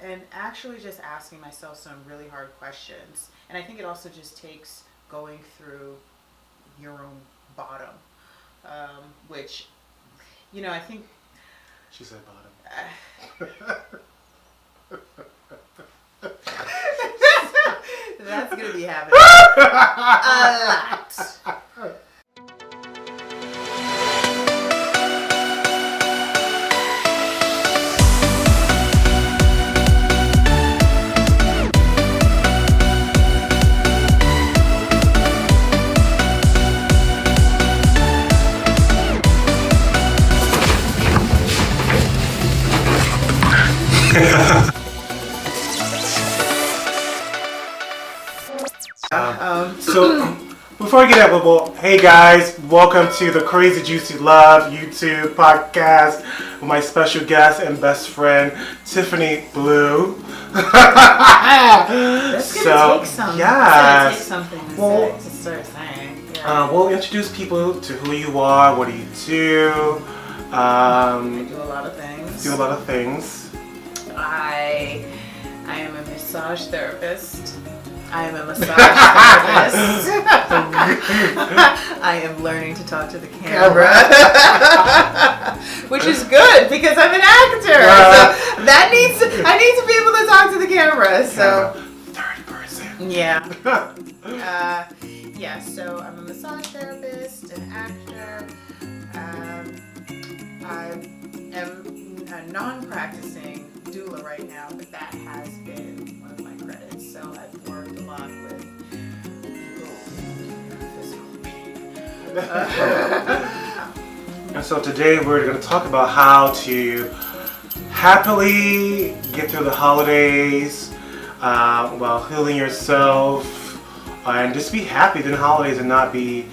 and actually just asking myself some really hard questions. And I think it also just takes going through your own bottom, which, I think... She said bottom. That's going to be happening a lot. So before we get up, well, hey guys, welcome to the Crazy Juicy Love YouTube podcast with my special guest and best friend Tiffany Blu. That's gonna take something. Yes. It's gonna take something to start saying. Yeah. We'll introduce people to who you are, what do you do. I do a lot of things. I am a massage therapist. I am a massage therapist. I am learning to talk to the camera, which is good because I'm an actor. So I need to be able to talk to the camera. So third person. Yeah. So I'm a massage therapist, an actor. I am a non-practicing doula right now, but that has been one of my credits. So I've worked a lot with And so today we're going to talk about how to happily get through the holidays while healing yourself and just be happy during the holidays and not be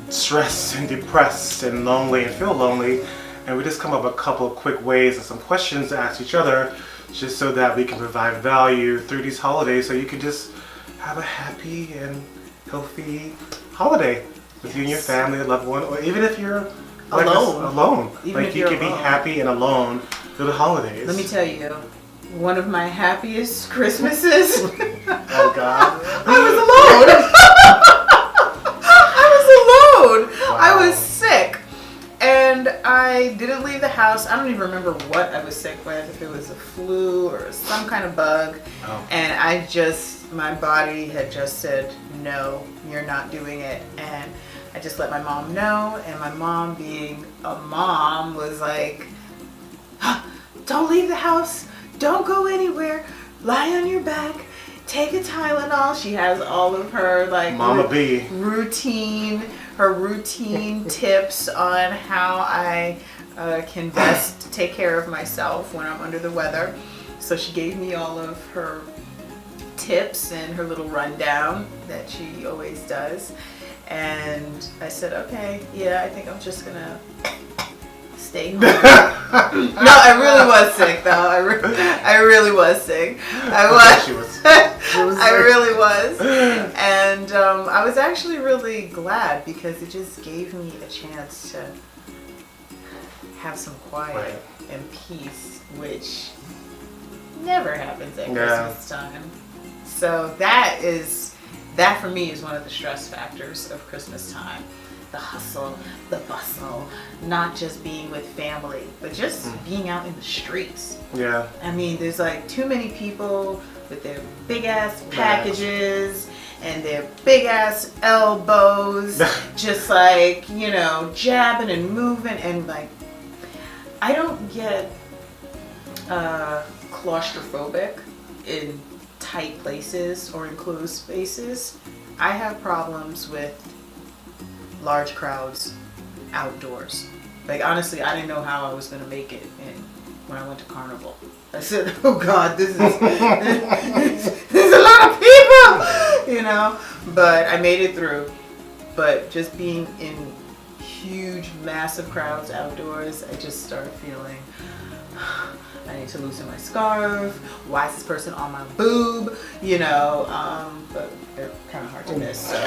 stressed and depressed and lonely and feel lonely. And we just come up with a couple of quick ways and some questions to ask each other just so that we can provide value through these holidays so you can just have a happy and healthy holiday with you and your family, a loved one, or even if you're alone. Even like if you you're can alone. be happy and alone through the hholidays. Let me tell you, one of my happiest Christmases. Oh God. I was alone. Wow. I was sick. And I didn't leave the house. I don't even remember what I was sick with, if it was a flu or some kind of bug. Oh. And my body had just said, no, you're not doing it. And I just let my mom know. And my mom, being a mom, was like, don't leave the house. Don't go anywhere. Lie on your back. Take a Tylenol. She has all of her Mama B. routine tips on how I can best take care of myself when I'm under the weather. So she gave me all of her tips and her little rundown that she always does. And I said, okay, yeah, I think I'm just gonna stay home. No, I really was sick though. I really was sick. I really was. And I was actually really glad because it just gave me a chance to have some quiet and peace, which never happens at Christmas time. So that for me is one of the stress factors of Christmas time. The hustle, the bustle, not just being with family, but just being out in the streets. Yeah. I mean, there's too many people with their big ass packages and their big ass elbows, just jabbing and moving, and I don't get claustrophobic in tight places or enclosed spaces. I have problems with large crowds outdoors. Honestly, I didn't know how I was going to make it when I went to Carnival. I said, oh God, there's a lot of people, but I made it through. But just being in huge, massive crowds outdoors, I just started feeling, I need to loosen my scarf. Why is this person on my boob? But they're kind of hard to miss, so.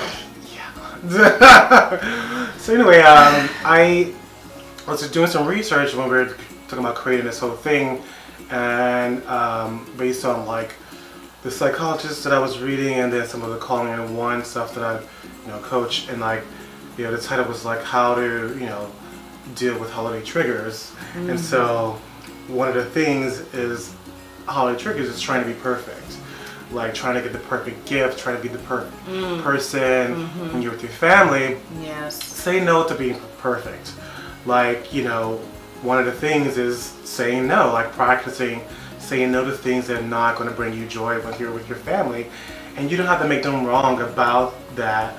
So anyway, I was just doing some research when we were talking about creating this whole thing, and based on like the psychologist that I was reading, and then some of the calling in one stuff that I coach, and like the title was like how to deal with holiday triggers. And so one of the things is holiday triggers is trying to be perfect, like trying to get the perfect gift, trying to be the perfect person when you're with your family. Yes. Say no to being perfect. Like, one of the things is saying no, like practicing saying no to things that are not going to bring you joy when you're with your family. And you don't have to make them wrong about that,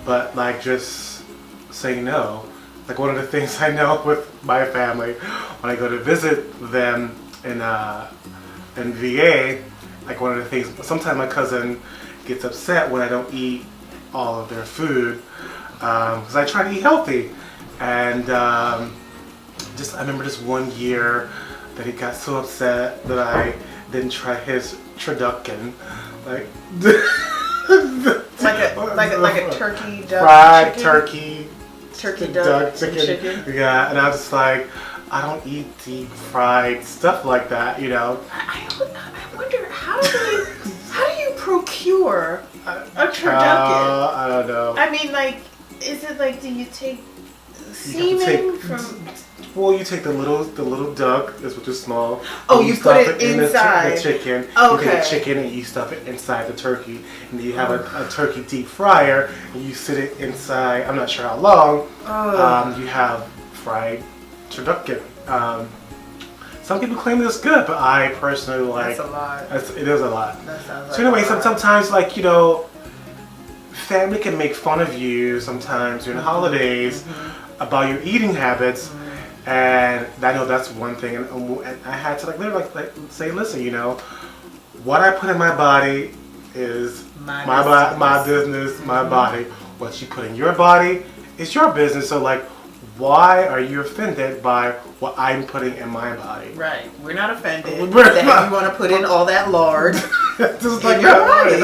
but like just say no. Like one of the things I know with my family, when I go to visit them in VA, like one of the things, sometimes my cousin gets upset when I don't eat all of their food, because I try to eat healthy. And I remember this one year that he got so upset that I didn't try his turducken, like like a turkey duck fried chicken? turkey duck chicken. Yeah, and I was just like, I don't eat deep fried stuff like that, I wonder how do you procure a turducken? I don't know. I mean, like, is it like, do you take semen from? Well, you take the little duck, which is small. Oh, you put it inside the chicken. Okay. You take the chicken and you stuff it inside the turkey, and then you have a turkey deep fryer, and you sit it inside. I'm not sure how long. You have fried turducken. Some people claim it's good, but I personally like. That's a lot. It is a lot. That sounds like so anyway, a lot. sometimes like family can make fun of you sometimes during the holidays about your eating habits. And I know that's one thing, and I had to like say, listen, what I put in my body is my business, my body. What you put in your body is your business. So like, why are you offended by what I'm putting in my body? Right, we're not offended that you want to put in all that lard Just in your body.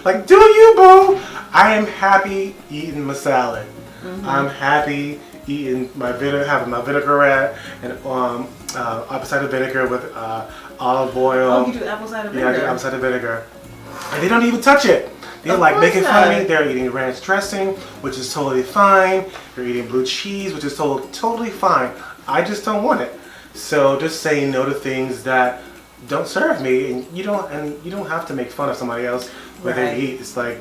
Like, do you, boo? I am happy eating my salad. I'm happy eating my having my vinaigrette and apple cider vinegar with olive oil. Oh, you do apple cider vinegar? Yeah, I do apple cider vinegar. And they don't even touch it. They're like making fun of me. They're eating ranch dressing, which is totally fine. They're eating blue cheese, which is totally fine. I just don't want it. So just saying no to things that don't serve me, and you don't have to make fun of somebody else when they eat. It's like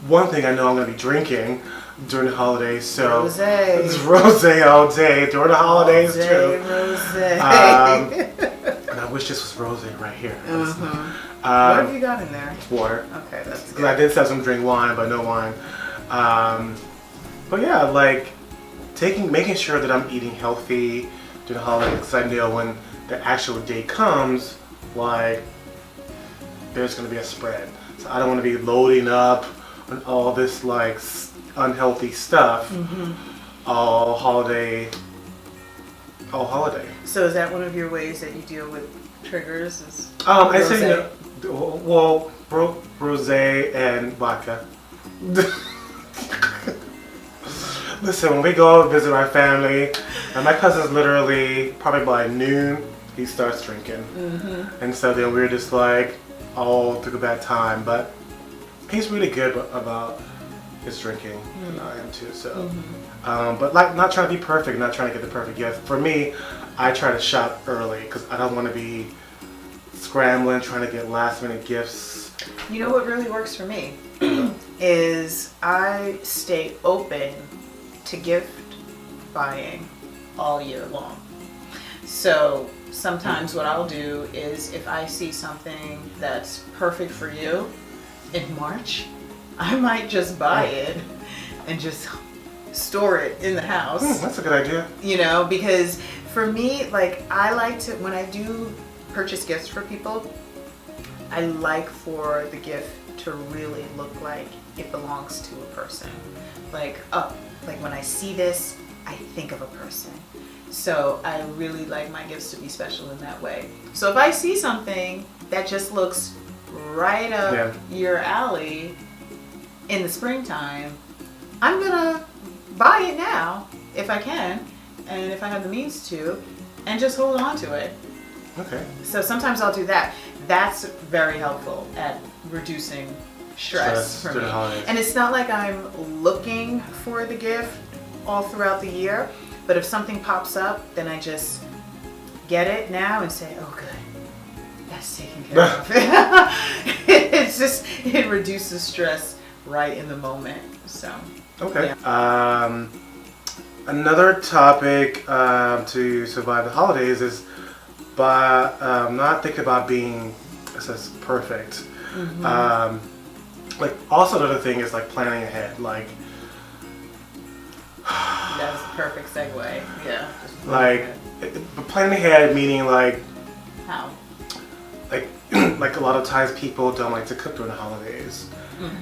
one thing I know I'm going to be drinking during the holidays, so it's rosé all day during the holidays too. Rosé. And I wish this was rosé right here. What have you got in there? Water. Okay, that's good. Because I did have some drink wine, but no wine. But yeah, like making sure that I'm eating healthy during the holidays, because I know when the actual day comes, like there's going to be a spread. So I don't want to be loading up on all this like unhealthy stuff all holiday. So is that one of your ways that you deal with triggers? I say rosé and vodka. Listen, when we go visit my family, and my cousin's literally probably by noon he starts drinking, and so then we're just like all through that time. But he's really good about his drinking, and I am too. So, but like not trying to be perfect, not trying to get the perfect gift. For me, I try to shop early because I don't want to be scrambling trying to get last minute gifts. You know what really works for me is I stay open to gift buying all year long. So sometimes what I'll do is if I see something that's perfect for you in March, I might just buy it and just store it in the house. That's a good idea. Because for me, like I like to, when I do purchase gifts for people, I like for the gift to really look like it belongs to a person. Like when I see this, I think of a person. So I really like my gifts to be special in that way. So if I see something that just looks right up your alley in the springtime, I'm gonna buy it now if I can, and if I have the means to, and just hold on to it. Okay. So sometimes I'll do that. That's very helpful at reducing stress for during me. the holidays. And it's not like I'm looking for the gift all throughout the year, but if something pops up, then I just get it now and say, oh good, that's taken care of. It's just, it reduces stress right in the moment. So Okay. yeah. Another topic to survive the holidays is by not thinking about being, it says, perfect. Like, also another thing is like planning ahead. Like, That's the perfect segue. Yeah. like planning ahead meaning like How? like a lot of times people don't like to cook during the holidays.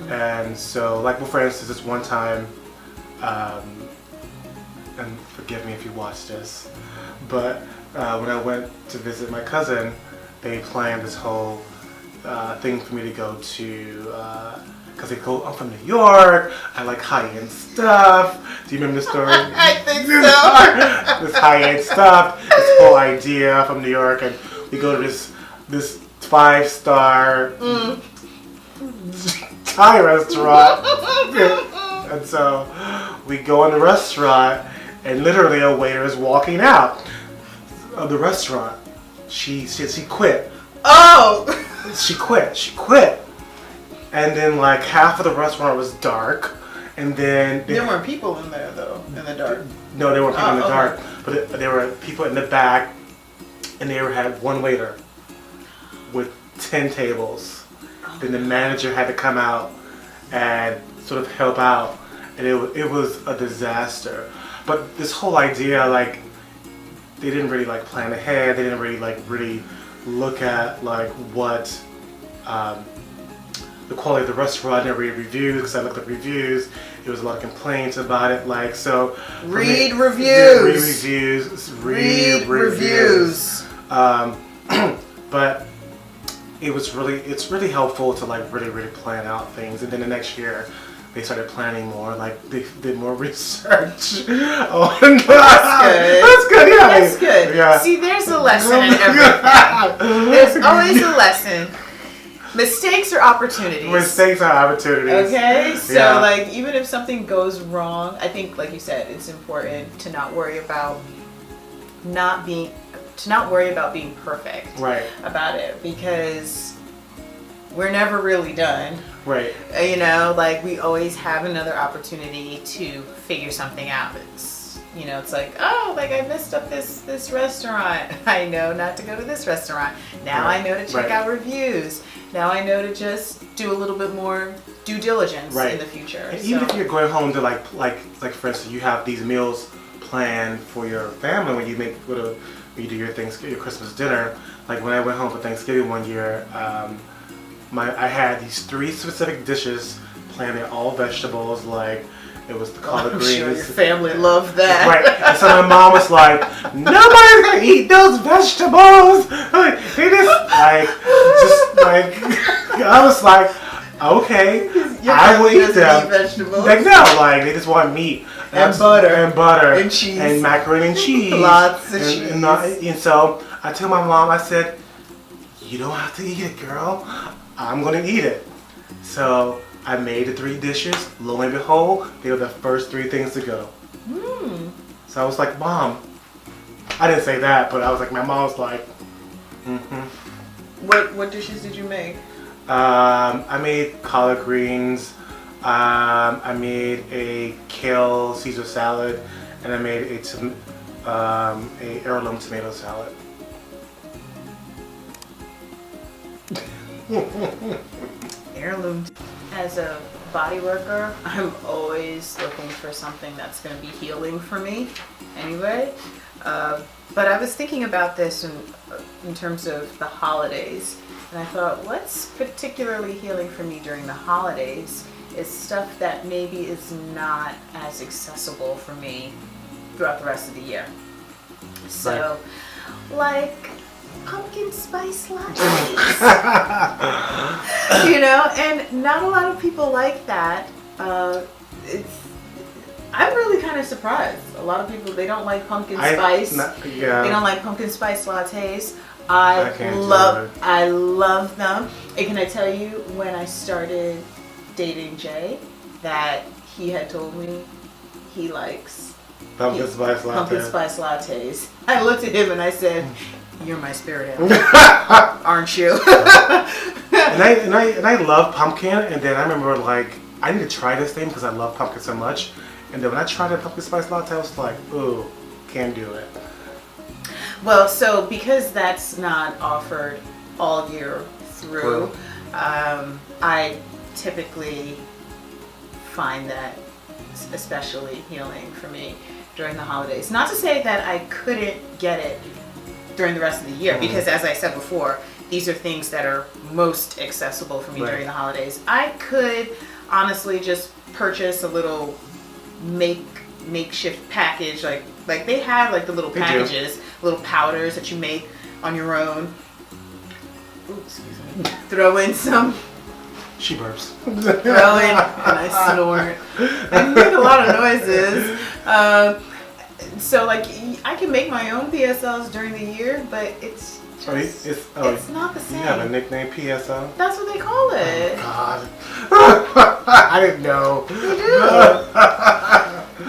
And so, like, well, for instance, this one time, and forgive me if you watch this, but when I went to visit my cousin, they planned this whole thing for me to go to, because I'm from New York, I like high-end stuff. Do you remember the story? I think so. This high-end stuff, this whole idea from New York, and we go to this 5-star Thai restaurant. And so we go in the restaurant, and literally a waiter is walking out of the restaurant. She quit. Oh! She quit. And then like half of the restaurant was dark, and then There weren't people in there though, in the dark. no, there weren't people in the okay. dark, but there were people in the back, and they had one waiter with 10 tables. Then the manager had to come out and sort of help out, and it was a disaster. But this whole idea, like, they didn't really like plan ahead. They didn't really look at like what the quality of the restaurant. I didn't read reviews because I looked at reviews. There was a lot of complaints about it. Like, so Read me, reviews. Yeah, read reviews. But it's really helpful to like really plan out things, and then the next year they started planning more. Like, they did more research. That's good. That's good. Yeah. That's good. Yeah. See, there's a lesson in everything. There's always a lesson. Mistakes are opportunities. Mistakes are opportunities. Okay, so Yeah. like, even if something goes wrong, I think, like you said, it's important to not worry about being perfect Right. about it, because we're never really done. Right. You know, like, we always have another opportunity to figure something out. It's like, oh, like, I messed up this restaurant. I know not to go to this restaurant. Now Right. I know to check out reviews. Now I know to just do a little bit more due diligence in the future. And even if you're going home to like for instance, you have these meals planned for your family when you when you do your Christmas dinner. Like, when I went home for Thanksgiving one year, I had these 3 specific dishes planned. They're all vegetables. Like, it was the collard greens. I'm sure your family loved that. Right. And so my mom was like, nobody's gonna eat those vegetables. Like, they I was like, okay, Your I will family eat doesn't them. eat vegetables. Like, no, like, they just want meat. And butter. And cheese. And macaroni and cheese. Lots of cheese. And so I told my mom, I said, you don't have to eat it, girl. I'm gonna eat it. So I made the 3 dishes. Lo and behold, they were the first 3 things to go. So I was like, Mom, I didn't say that, but I was like, my mom was like, What dishes did you make? I made collard greens. I made a kale Caesar salad, and I made a heirloom tomato salad. Heirloom. As a body worker, I'm always looking for something that's going to be healing for me anyway. But I was thinking about this in terms of the holidays, and I thought, what's particularly healing for me during the holidays is stuff that maybe is not as accessible for me throughout the rest of the year. So, like pumpkin spice lattes. And not a lot of people like that. I'm really kind of surprised. A lot of people, they don't like pumpkin spice. They don't like pumpkin spice lattes. I love them. And can I tell you, when I started dating Jay, that he had told me he likes pumpkin spice lattes. I looked at him and I said, "You're my spirit animal, aren't you?" and I love pumpkin. And then I remember like I need to try this thing because I love pumpkin so much. And then when I tried a pumpkin spice latte, I was like, "Ooh, can't do it." Well, so because that's not offered all year through, I typically find that especially healing for me during the holidays. Not to say that I couldn't get it during the rest of the year, because as I said before, these are things that are most accessible for me during the holidays. I could honestly just purchase a little makeshift package, like they have like the little packages, little powders that you make on your own. Ooh, excuse me. Throw in some. She burps. Throw in, and I snort. I make a lot of noises. So like I can make my own PSLs during the year, but it's just, it's not the same. You have a nickname, PSL? That's what they call it. Oh God. I didn't know. You do.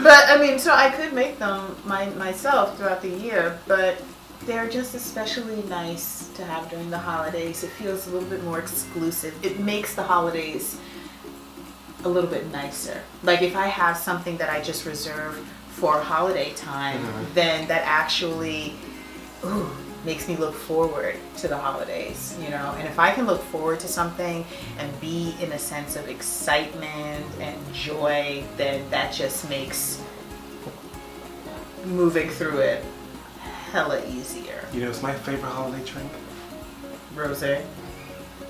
But I mean, so I could make them myself throughout the year, but they're just especially nice to have during the holidays. It feels a little bit more exclusive. It makes the holidays a little bit nicer. Like if I have something that I just reserve for holiday time, then that actually makes me look forward to the holidays, you know. And if I can look forward to something and be in a sense of excitement and joy, then that just makes moving through it hella easier. You know, it's my favorite holiday drink. Rosé.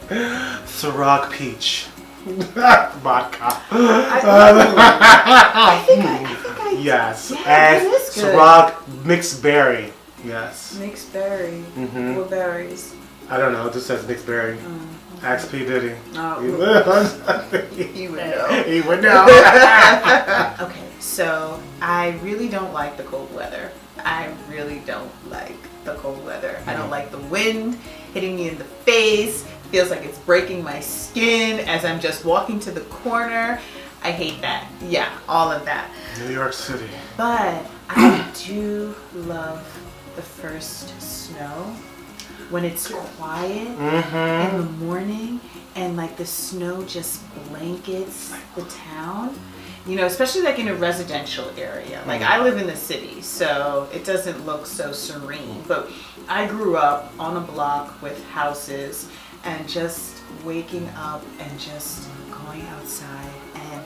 Ciroc peach. Vodka. I think I yes. Yeah, And that is good. Ciroc mixed berry. Yes. Mixed berry. What berries? I don't know. It just says mixed berry. Ask P. Diddy. Oh, He would know. He would know. Okay, so I really don't like the cold weather. I really don't like the cold weather. I don't like the wind hitting me in the face. Feels like it's breaking my skin as I'm just walking to the corner. I hate that. Yeah, all of that. New York City. But I do love the first snow when it's quiet in the morning and like the snow just blankets the town. You know, especially like in a residential area. Like I live in the city, so it doesn't look so serene. But I grew up on a block with houses and just waking up and just going outside and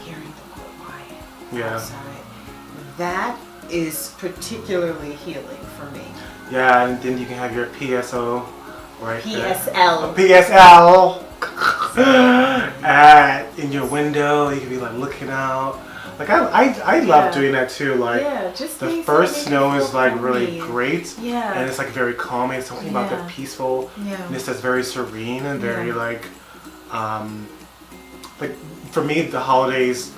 hearing the quiet outside. That is particularly healing for me. Yeah, and then you can have your PSO right PSL. there. PSL. In your window, you can be like looking out. Like I love doing that too. Like just the first snow is like really great. Yeah. And it's like very calming. It's something about that peacefulness that's very serene and very like for me the holidays,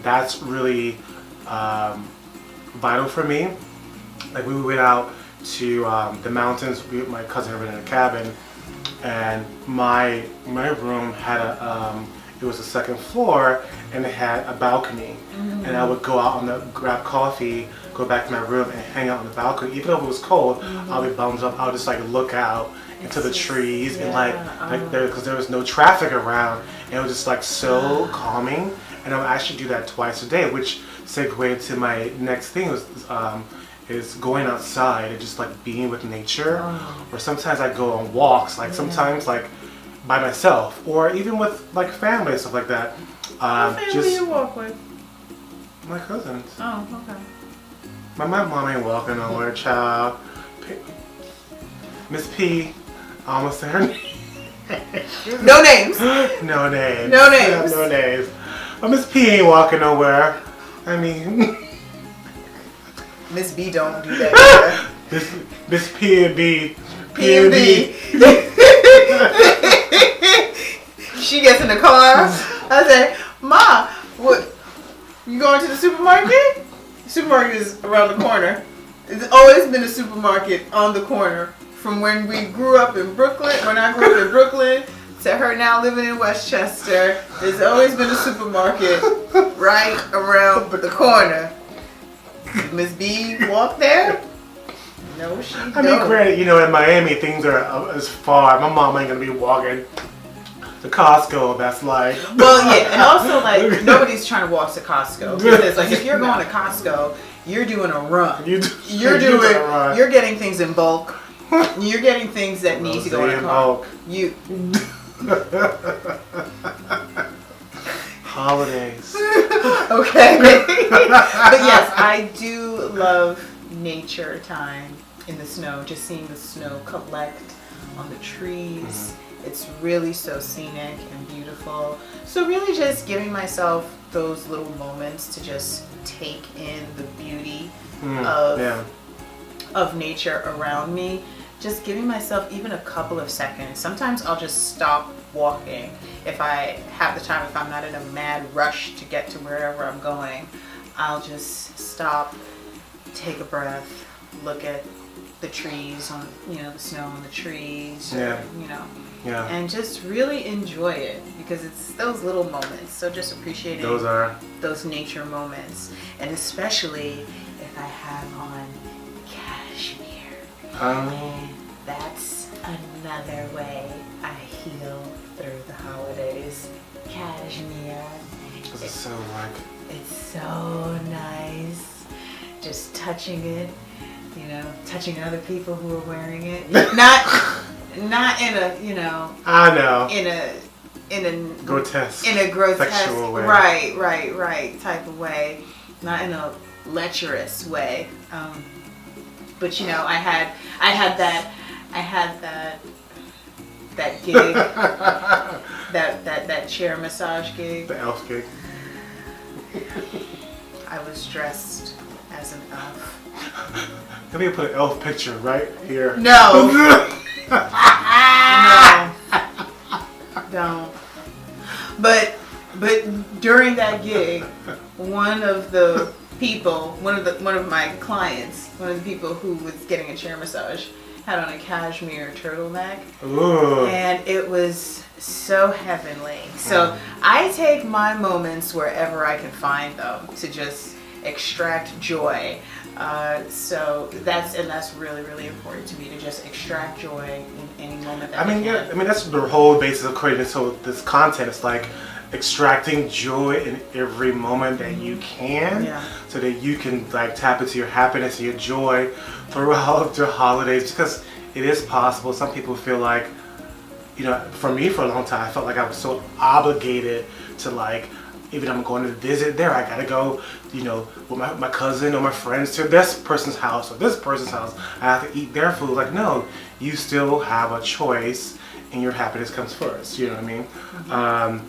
that's really vital for me. Like we went out to the mountains. My cousin lived in a cabin, and my room had it was a second floor, and it had a balcony. And I would go out grab coffee, go back to my room, and hang out on the balcony. Even though it was cold, I'll be bummed up. I'll just like look out into the trees and because there was no traffic around, and it was just like so calming. And I would actually do that twice a day, which segued into my next thing is going outside and just like being with nature. Or sometimes I go on walks, like sometimes like by myself, or even with like family and stuff like that. What family do you walk with? My cousins. Oh, okay. My mom ain't walking nowhere, child. Miss P, I almost said her name. No names. No names. No names. No names. But Miss P ain't walking nowhere. I mean, Miss B don't do that. Miss P and B. P&B. She gets in the car. I say, Ma, what? You going to the supermarket? The supermarket is around the corner. It's always been a supermarket on the corner. From when we grew up in Brooklyn, when I grew up in Brooklyn, to her now living in Westchester, there's always been a supermarket right around the corner. Miss B walk there? No, she don't. I mean, granted, you know, in Miami, things are as far. My mom ain't gonna be walking to Costco. That's like. Well, yeah, and also like nobody's trying to walk to Costco because like if you're going to Costco, you're doing a run. You're getting things in bulk. You're getting things that need to go in bulk. You. Holidays. Okay. But yes, I do love nature time in the snow. Just seeing the snow collect on the trees. It's really so scenic and beautiful. So really just giving myself those little moments to just take in the beauty of nature around me. Just giving myself even a couple of seconds. Sometimes I'll just stop walking if I have the time, if I'm not in a mad rush to get to wherever I'm going. I'll just stop, take a breath, look at the trees on, the snow on the trees, and just really enjoy it because it's those little moments. So just appreciating those nature moments, and especially if I have on cashmere. That's another way I heal through the holidays. Cashmere. It's so nice. Just touching it, touching other people who are wearing it. Not in a, I know. In a grotesque sexual way. Right type of way. Not in a lecherous way. But I had that gig, that chair massage gig. The elf gig. I was dressed as an elf. Let me put an elf picture right here. No. Don't. But during that gig, one of my clients, one of the people who was getting a chair massage, had on a cashmere turtleneck. Ooh. And it was so heavenly. So I take my moments wherever I can find them to just extract joy. So that's really, really important to me, to just extract joy in any moment that I can. Yeah, that's the whole basis of creating this content. It's like extracting joy in every moment that you can, so that you can like tap into your happiness and your joy throughout the holidays, because it is possible. Some people feel like, for me for a long time, I felt like I was so obligated to like, even I'm going to visit there, I gotta go, with my cousin or my friends to this person's house or this person's house. I have to eat their food. Like, no, you still have a choice, and your happiness comes first. You know what I mean? Mm-hmm.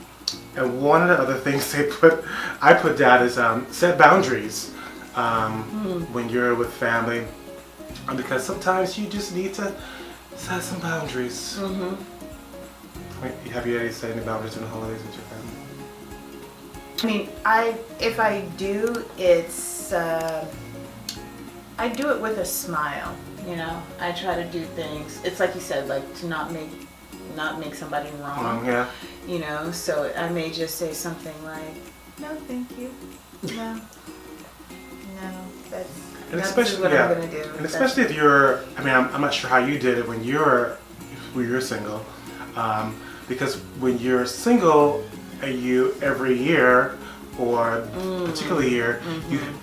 And one of the other things I put down is set boundaries when you're with family, because sometimes you just need to set some boundaries. Mm-hmm. Have you already set any boundaries in the holidays with your family? I mean, if I do, it's I do it with a smile. I try to do things. It's like you said, like to not make somebody wrong. So I may just say something like, "No, thank you. No, that's what I'm gonna do." And especially if you're, I'm not sure how you did it when you're single, because when you're single, you every year or particular year,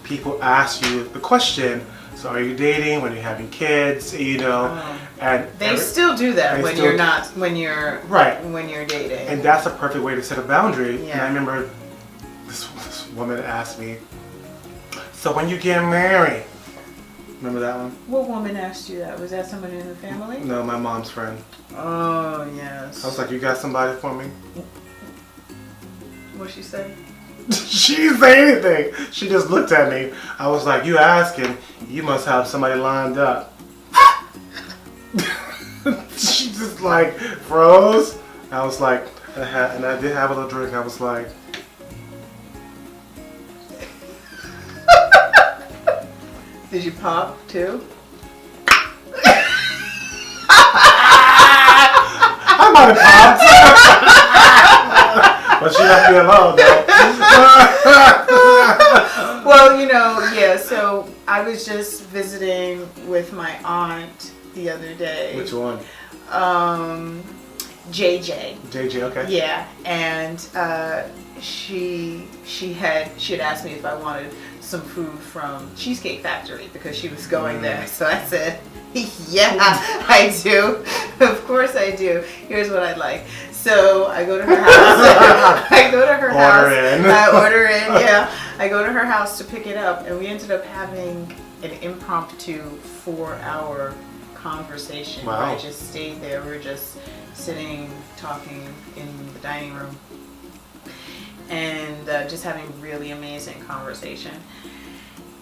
people ask you the question. So are you dating? When you're having kids? And they still do that when you're dating. And that's a perfect way to set a boundary. Yeah. And I remember this woman asked me, "So when you get married?" Remember that one? What woman asked you that? Was that somebody in the family? No, my mom's friend. Oh yes. I was like, "You got somebody for me?" What'd she say? She didn't say anything. She just looked at me. I was like, "You asking? You must have somebody lined up." She just like froze. I was like, and I did have a little drink. I was like, Did you pop too? I might have popped. But she left me alone, though. Well, yeah, so I was just visiting with my aunt the other day. Which one? JJ. JJ, okay. Yeah, and she had asked me if I wanted some food from Cheesecake Factory because she was going there. So I said, yeah, I do. Of course I do. Here's what I'd like. So I go to her house. I order in, yeah. I go to her house to pick it up, and we ended up having an impromptu 4-hour conversation. Wow. Where I just stayed there. We were just sitting, talking in the dining room, and just having really amazing conversation.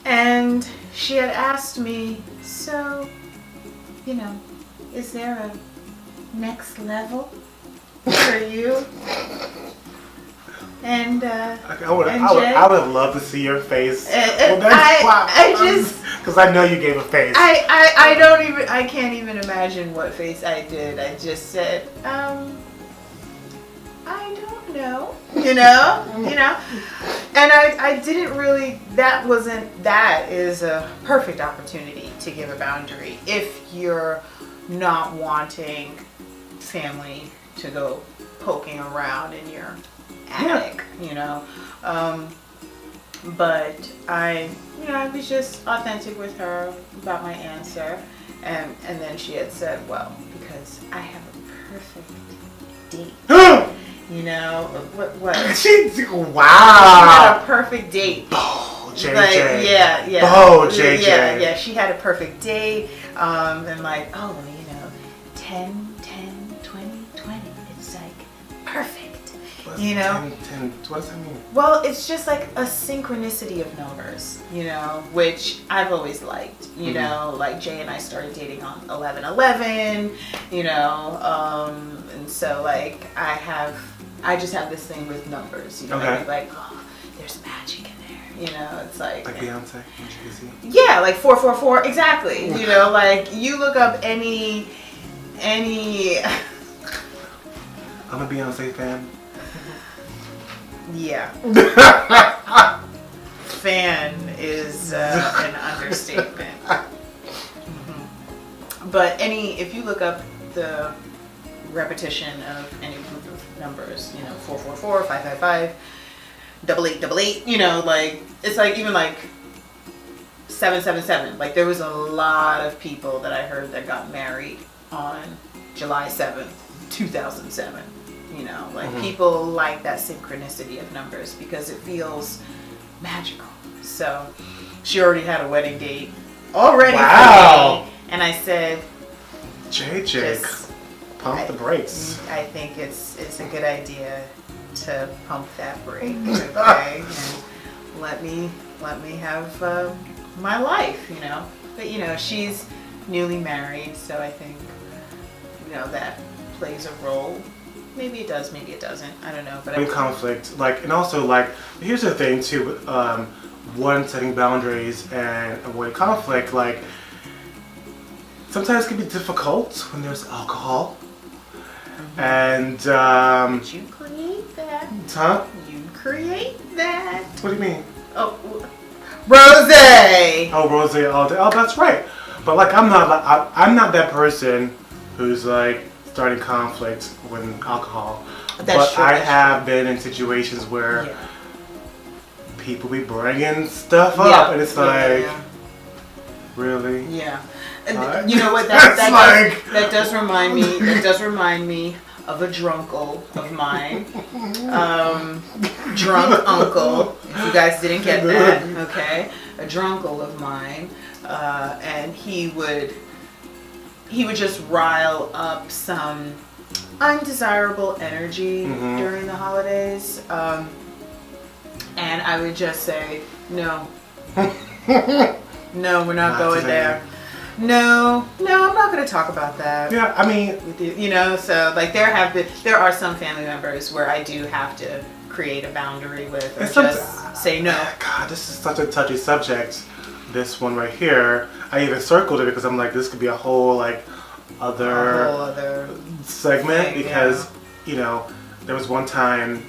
And she had asked me, so, is there a next level for you? And I would have loved to see your face. Because I know you gave a face. I can't even imagine what face I did. I just said, I don't know, and I didn't really, that is a perfect opportunity to give a boundary if you're not wanting family to go poking around in your attic, but I was just authentic with her about my answer, and then she had said, well, because I have a perfect date. What? Wow. She had a perfect date. Oh, JJ. Like, yeah. Oh, JJ. Yeah. She had a perfect date, and 10, 20, 20. It's like perfect. What's 10, what does that mean? Well, it's just like a synchronicity of numbers, which I've always liked. Like Jay and I started dating on 11/11, and so like I just have this thing with numbers, Okay. like, oh, there's magic in there, it's like Beyonce, Magic. Yeah, like 444, exactly. Like you look up any. I'm a Beyonce fan. Yeah. Fan is an understatement. But if you look up the repetition of any group of numbers, 444, 555, 8888, like it's like even like 777. Like there was a lot of people that I heard that got married on July 7th, 2007. People like that synchronicity of numbers because it feels magical. So she already had a wedding date already for me, and I said, JJ, pump the brakes. I think it's a good idea to pump that brake, okay, and let me have my life, But she's newly married, so I think that plays a role. Maybe it does, maybe it doesn't. I don't know. But in conflict, and also here's the thing too. One, setting boundaries and avoid conflict. Sometimes it can be difficult when there's alcohol. Mm-hmm. And did you create that? Huh? You create that. What do you mean? Oh, rosé. Oh, rosé all day. Oh, that's right. But I'm not that person who's starting conflict with alcohol. That's true, I have been in situations where people be bringing stuff up, and it's really? Yeah. And you know what? That does remind me. That does remind me of a drunkle of mine. Drunk uncle. If you guys didn't get that, okay? A drunkle of mine, and he would just rile up some undesirable energy during the holidays. And I would just say, no, we're not going there. No, I'm not going to talk about that. Yeah, I mean, with you, so there are some family members where I do have to create a boundary with, or just say no. God, this is such a touchy subject. this one right here, I even circled it because I'm like, this could be a whole like other segment because you know, there was one time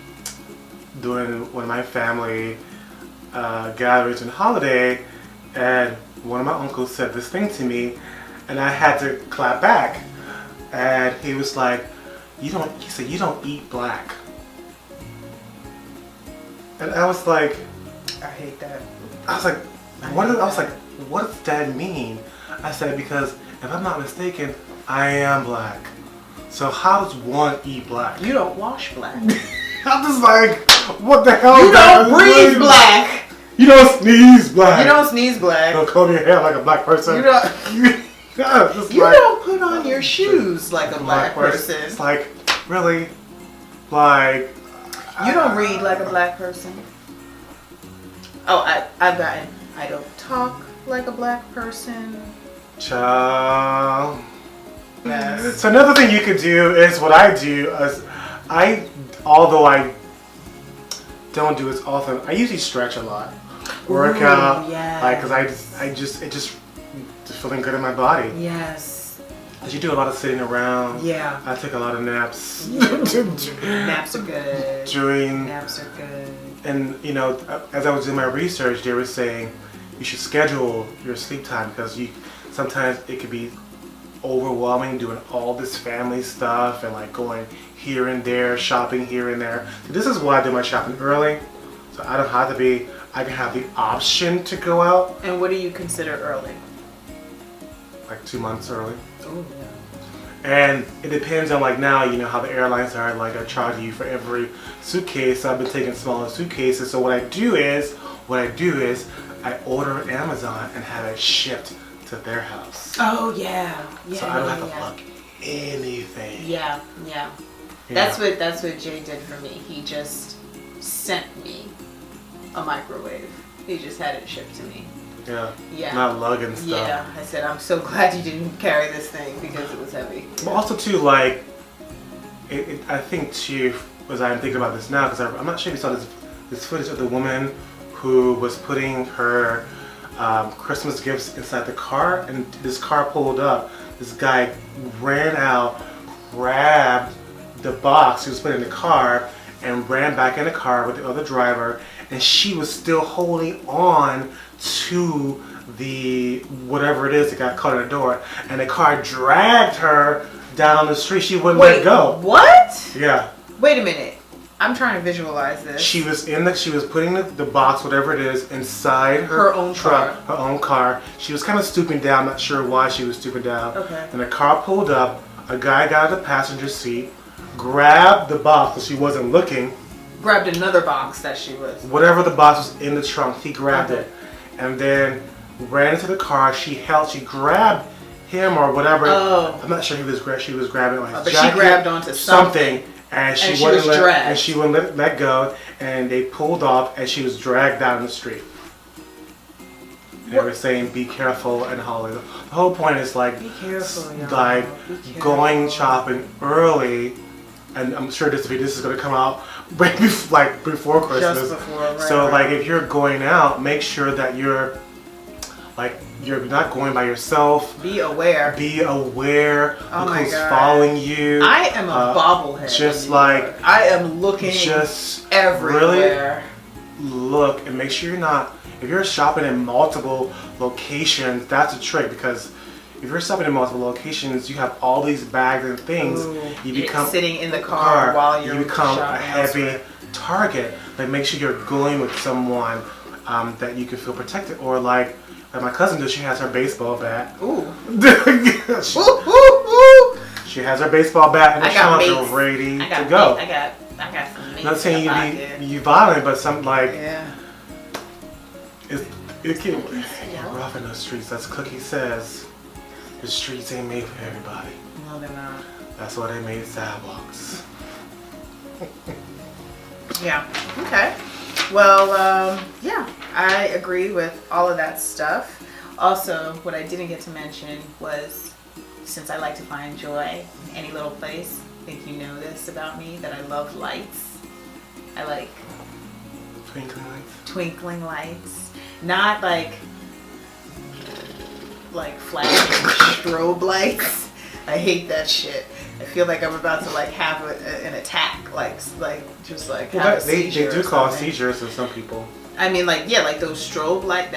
during one of my family gatherings and holiday, and one of my uncles said this thing to me, and I had to clap back, and he was like, he said, you don't eat black. And I was like, I hate that. I was like, what does that mean? I said, because if I'm not mistaken, I am black. So how does one eat black? You don't wash black. I'm just like, what the hell? You don't breathe black. You don't sneeze black. You don't sneeze black. You don't comb your hair like a black person. You don't. You like, don't put on your shoes like a black person. It's like, really? Like... You don't read like a black person. Oh, I've gotten... I don't talk like a black person. Child. Yes. So another thing you could do is what I do is although I don't do it often, I usually stretch a lot. Work out. Yeah. Like, cause it just feeling good in my body. Yes. Cause you do a lot of sitting around. Yeah. I take a lot of naps. Naps are good. Naps are good. And you know, as I was doing my research, they were saying you should schedule your sleep time because sometimes it could be overwhelming doing all this family stuff and like going here and there, shopping here and there. So this is why I do my shopping early, so I don't have to be. I can have the option to go out. And what do you consider early? Like 2 months early. Oh yeah. And it depends on like now, you know how the airlines are like I charge you for every suitcase. So I've been taking smaller suitcases. So what I do is I order Amazon and have it shipped to their house. Oh yeah. Yeah. So I don't have to plug anything. Yeah. That's what Jay did for me. He just sent me a microwave. He just had it shipped to me. Yeah. Not lugging stuff. Yeah. I said, I'm so glad you didn't carry this thing because it was heavy. But also too, like, I think too, as I'm thinking about this now, because I'm not sure if you saw this footage of the woman who was putting her Christmas gifts inside the car, and this car pulled up. This guy ran out, grabbed the box he was putting in the car, and ran back in the car with the other driver, and she was still holding on to the whatever it is that got caught in the door, and the car dragged her down the street. She wouldn't let go. What? Yeah. Wait a minute. I'm trying to visualize this. She was putting the box, whatever it is, inside her own truck, car. her own car. She was kind of stooping down, not sure why she was stooping down. Okay. And the car pulled up. A guy got out of the passenger seat, grabbed the box because she wasn't looking. Grabbed another box that she was. Whatever the box was in the trunk, he grabbed it, and then ran into the car. She grabbed him or whatever. Oh. I'm not sure she was grabbing on his but jacket. she grabbed onto something. And she wouldn't let go, and they pulled off, and she was dragged down the street. And they were saying, "Be careful," and Holly. The whole point is like, be careful, y'all. like be careful. Going shopping early, and I'm sure this is going to come out before Christmas. Just before, right? So like, if you're going out, make sure that you're not going by yourself. Be aware. Look who's following you. I am a bobblehead. Just like I am looking just everywhere. Really look and make sure you're not. If you're shopping in multiple locations, that's a trick because if you're shopping in multiple locations, you have all these bags and things. Ooh, you become sitting in the car while you're you become a heavy elsewhere. target. Like make sure you're going with someone that you can feel protected, or like my cousin does. She has her baseball bat. Ooh. She has her baseball bat and the trunk ready to go. I got some mates. Not saying you violent, but some like it can get rough in the streets. That's Cookie says. The streets ain't made for everybody. No, they're not. That's why they made sidewalks. Yeah. Okay. Well, yeah, I agree with all of that stuff. Also, what I didn't get to mention was, since I like to find joy in any little place, I think you know this about me, that I love lights. I like twinkling lights. Twinkling lights. Not like like flashing strobe lights. I hate that shit. I feel like I'm about to like have an attack, like just like have a seizure. They do cause seizures in some people. I mean, like like those strobe light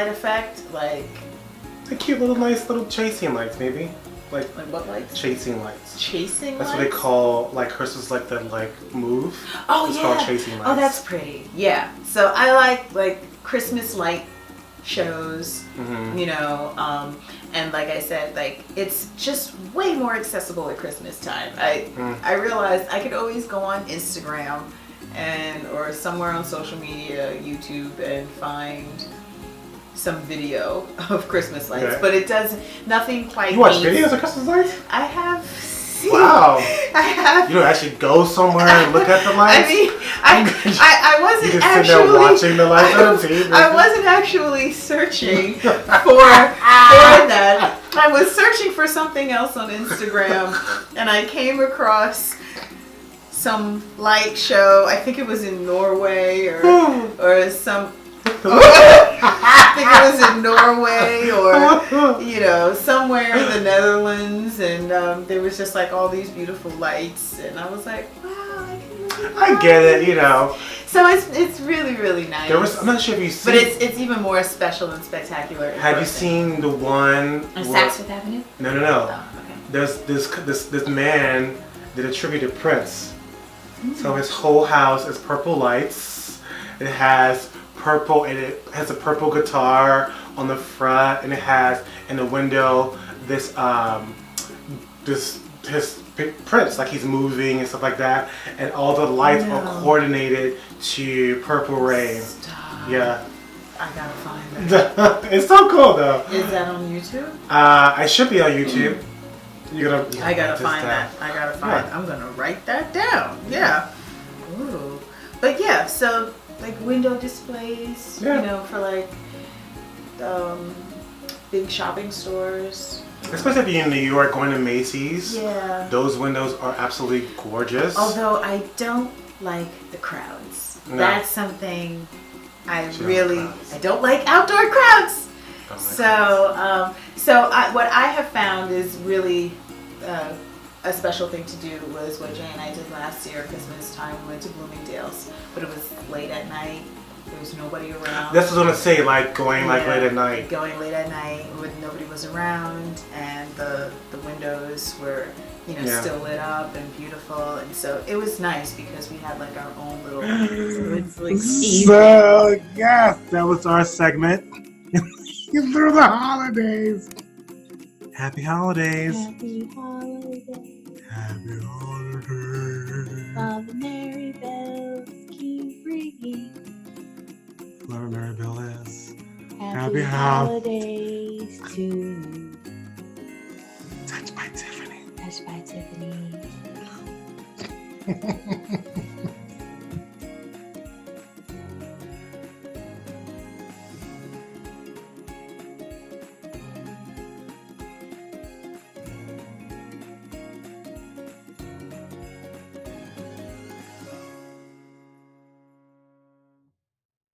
effect, like the cute little nice little chasing lights, maybe. Like what lights? Chasing lights. Chasing That's lights? what they call, like, hers is like the move. Oh, it's yeah. called chasing lights. Oh, that's pretty. Yeah. So I like Christmas light shows, you know, and like I said, like it's just way more accessible at Christmas time. I realized I could always go on Instagram or somewhere on social media, YouTube, and find some video of Christmas lights, but it does nothing quite. You watch videos of Christmas lights? I have seen. Wow. I have. You don't actually go somewhere and look at the lights? I mean, I wasn't you just actually sit there watching the lights on TV. I wasn't actually searching for that. I was searching for something else on Instagram, and I came across some light show. I think it was in Norway or some. I think it was in Norway or, you know, somewhere in the Netherlands, and there was just like all these beautiful lights, and I was like, wow, I get it, you know. So it's really, really nice. I'm not sure if you've seen, but it's even more special and spectacular. Have you seen the one on Saks Fifth Avenue? No. Oh, okay. There's this man did a tribute to Prince. So his whole house is purple lights. It has purple, and it has a purple guitar on the front, and it has in the window this his Prince, like he's moving and stuff like that, and all the lights are coordinated to Purple Rain. Stop. Yeah. I gotta find that. It's so cool though. Is that on YouTube? I should be on YouTube. I gotta find that. I'm gonna write that down. Yeah. Ooh. But yeah, so like window displays, you know, for like big shopping stores. Especially if you're in New York going to Macy's. Yeah. Those windows are absolutely gorgeous. Although I don't like the crowds. No. That's something I don't like outdoor crowds. What I have found is really a special thing to do was what Jay and I did last year, Christmas time. We went to Bloomingdale's, but it was late at night. There was nobody around. That's what I was gonna say, like going late at night. Going late at night when nobody was around, and the windows were, you know, still lit up and beautiful, and so it was nice because we had like our own little. So it's like easy. So yes, that was our segment. Through the holidays. Happy holidays. Happy holidays. Happy holidays. While the merry bells keep ringing. Whoever Mary Bill is. Happy holidays to you. Touched by Tiffany. Touched by Tiffany.